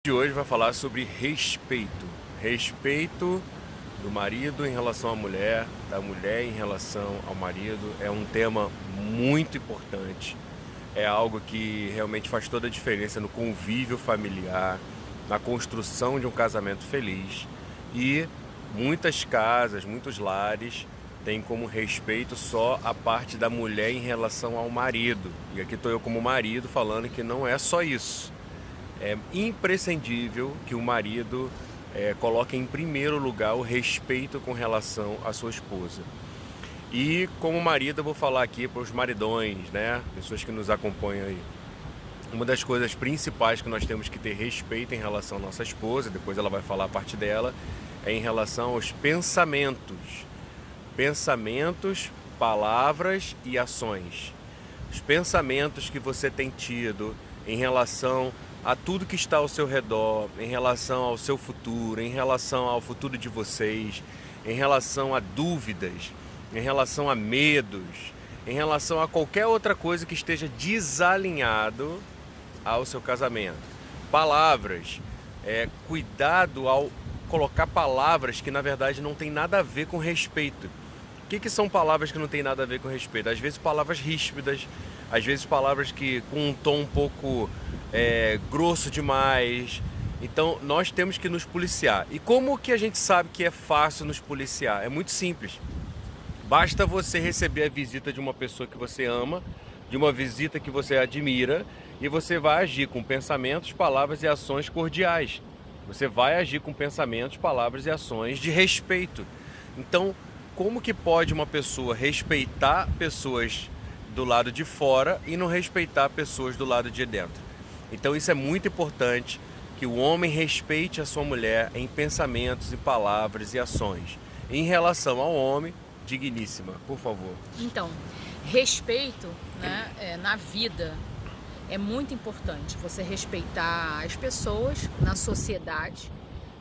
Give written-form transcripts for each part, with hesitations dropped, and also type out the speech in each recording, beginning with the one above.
De hoje vai falar sobre respeito. Respeito do marido em relação à mulher, da mulher em relação ao marido. É um tema muito importante. É algo que realmente faz toda a diferença no convívio familiar, na construção de um casamento feliz. E muitas casas, muitos lares têm como respeito só a parte da mulher em relação ao marido. E aqui estou eu como marido falando que não é só isso. É imprescindível que o marido coloque em primeiro lugar o respeito com relação à sua esposa. E como marido eu vou falar aqui para os maridões, né? Pessoas que nos acompanham aí. Uma das coisas principais que nós temos que ter respeito em relação à nossa esposa, depois ela vai falar a parte dela, é em relação aos pensamentos. Pensamentos, palavras e ações. Os pensamentos que você tem tido em relação a tudo que está ao seu redor, em relação ao seu futuro, em relação ao futuro de vocês, em relação a dúvidas, em relação a medos, em relação a qualquer outra coisa que esteja desalinhado ao seu casamento. Palavras, cuidado ao colocar palavras que na verdade não tem nada a ver com respeito. O que são palavras que não tem nada a ver com respeito? Às vezes palavras ríspidas, às vezes palavras que com um tom um pouco grosso demais. Então nós temos que nos policiar. E como que a gente sabe que é fácil nos policiar? É muito simples. Basta você receber a visita de uma pessoa que você ama, de uma visita que você admira, e você vai agir com pensamentos, palavras e ações cordiais. Você vai agir com pensamentos, palavras e ações de respeito. Então, como que pode uma pessoa respeitar pessoas do lado de fora e não respeitar pessoas do lado de dentro? Então isso é muito importante, que o homem respeite a sua mulher em pensamentos e palavras e ações. Em relação ao homem, digníssima, por favor. Então, respeito, né, na vida é muito importante. Você respeitar as pessoas na sociedade,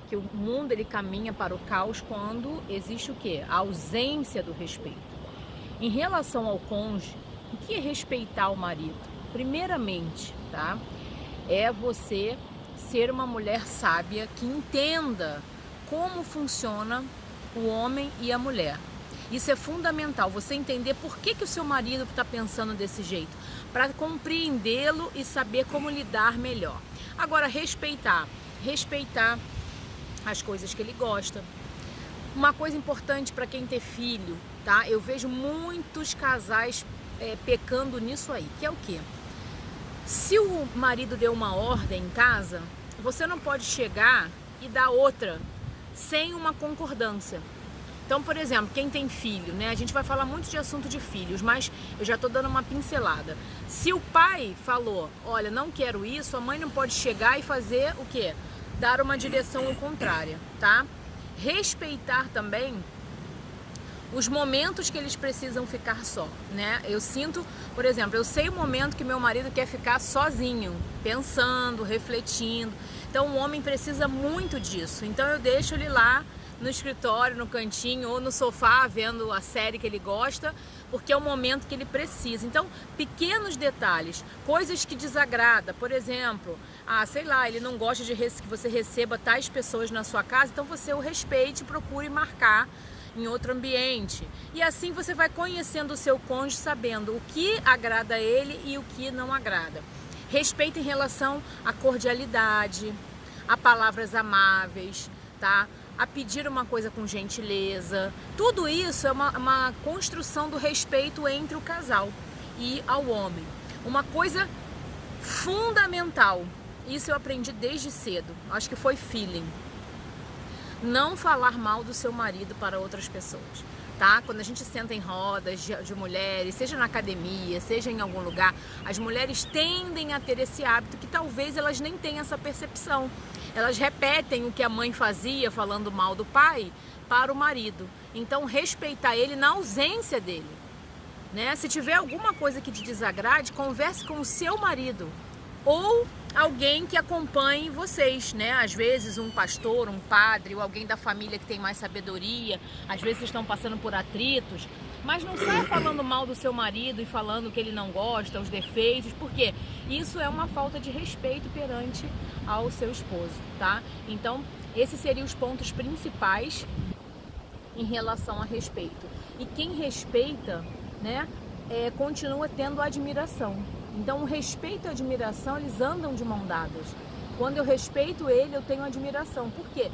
que o mundo ele caminha para o caos quando existe o quê? A ausência do respeito. Em relação ao cônjuge, o que é respeitar o marido? Primeiramente, tá? É você ser uma mulher sábia que entenda como funciona o homem e a mulher. Isso é fundamental, você entender por que o seu marido está pensando desse jeito, para compreendê-lo e saber como lidar melhor. Agora, respeitar as coisas que ele gosta. Uma coisa importante para quem tem filho, tá? Eu vejo muitos casais pecando nisso aí, que é o quê? Se o marido deu uma ordem em casa, você não pode chegar e dar outra sem uma concordância. Então, por exemplo, quem tem filho, né? A gente vai falar muito de assunto de filhos, mas eu já estou dando uma pincelada. Se o pai falou, olha, não quero isso, a mãe não pode chegar e fazer o quê? Dar uma direção contrária, tá? Respeitar também os momentos que eles precisam ficar só, né? Eu sinto, por exemplo, eu sei o momento que meu marido quer ficar sozinho, pensando, refletindo. Então o homem precisa muito disso. Então eu deixo ele lá no escritório, no cantinho ou no sofá vendo a série que ele gosta, porque é o momento que ele precisa. Então, pequenos detalhes, coisas que desagradam, por exemplo, sei lá, ele não gosta de que você receba tais pessoas na sua casa, então você o respeite e procure marcar em outro ambiente. E assim você vai conhecendo o seu cônjuge, sabendo o que agrada a ele e o que não agrada. Respeito em relação à cordialidade, a palavras amáveis, tá? A pedir uma coisa com gentileza. Tudo isso é uma construção do respeito entre o casal e ao homem. Uma coisa fundamental, isso eu aprendi desde cedo, acho que foi feeling. Não falar mal do seu marido para outras pessoas, tá? Quando a gente senta em rodas de mulheres, seja na academia, seja em algum lugar, as mulheres tendem a ter esse hábito que talvez elas nem tenham essa percepção. Elas repetem o que a mãe fazia falando mal do pai para o marido. Então, respeitar ele na ausência dele, né? Se tiver alguma coisa que te desagrade, converse com o seu marido ou alguém que acompanhe vocês, né? Às vezes um pastor, um padre ou alguém da família que tem mais sabedoria, às vezes estão passando por atritos, mas não saia falando mal do seu marido e falando que ele não gosta, os defeitos, porque isso é uma falta de respeito perante ao seu esposo, tá? Então, esses seriam os pontos principais em relação a respeito. E quem respeita, né, continua tendo admiração. Então, o respeito e a admiração, eles andam de mão dadas. Quando eu respeito ele, eu tenho admiração. Por quê?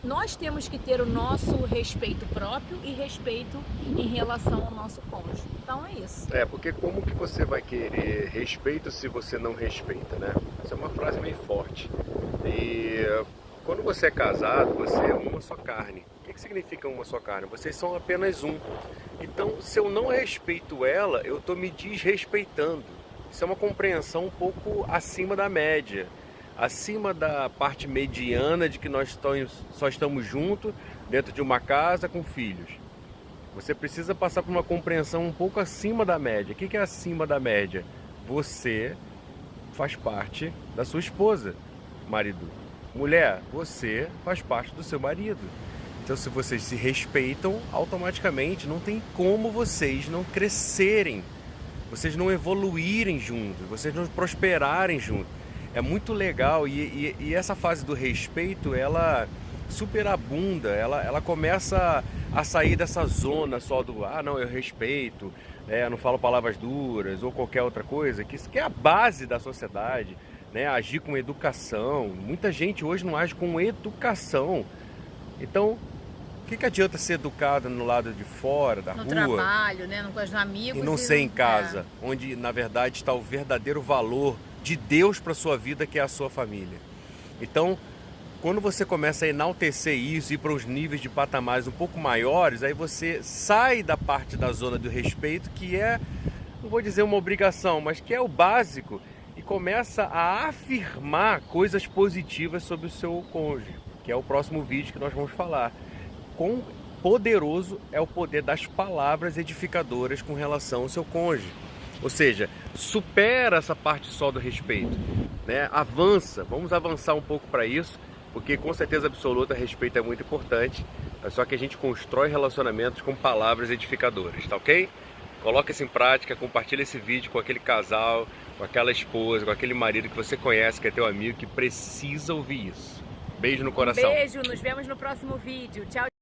Nós temos que ter o nosso respeito próprio e respeito em relação ao nosso cônjuge. Então é isso. Porque como que você vai querer respeito se você não respeita, né? Essa é uma frase meio forte. E quando você é casado, você é uma só carne. O que significa uma só carne? Vocês são apenas um. Então, se eu não respeito ela, eu estou me desrespeitando. Isso é uma compreensão um pouco acima da média, acima da parte mediana de que nós só estamos juntos dentro de uma casa com filhos. Você precisa passar por uma compreensão um pouco acima da média. O que é acima da média? Você faz parte da sua esposa, marido. Mulher, você faz parte do seu marido. Então, se vocês se respeitam, automaticamente não tem como vocês não crescerem, vocês não evoluírem juntos, vocês não prosperarem juntos. É muito legal e essa fase do respeito, ela superabunda, ela começa a sair dessa zona só do não, eu respeito, não falo palavras duras ou qualquer outra coisa, que isso que é a base da sociedade, né? Agir com educação. Muita gente hoje não age com educação. Então, o que adianta ser educado no lado de fora, da rua? No trabalho, né? Com os amigos. E não ser em casa, onde na verdade está o verdadeiro valor de Deus para a sua vida, que é a sua família. Então, quando você começa a enaltecer isso e ir para os níveis de patamares um pouco maiores, aí você sai da parte da zona do respeito, que é, não vou dizer uma obrigação, mas que é o básico, e começa a afirmar coisas positivas sobre o seu cônjuge, que é o próximo vídeo que nós vamos falar. Quão poderoso é o poder das palavras edificadoras com relação ao seu cônjuge. Ou seja, supera essa parte só do respeito, né? Avança, vamos avançar um pouco para isso, porque com certeza absoluta respeito é muito importante, é só que a gente constrói relacionamentos com palavras edificadoras, tá ok? Coloca isso em prática, compartilha esse vídeo com aquele casal, com aquela esposa, com aquele marido que você conhece, que é teu amigo, que precisa ouvir isso. Beijo no coração. Beijo, nos vemos no próximo vídeo. Tchau.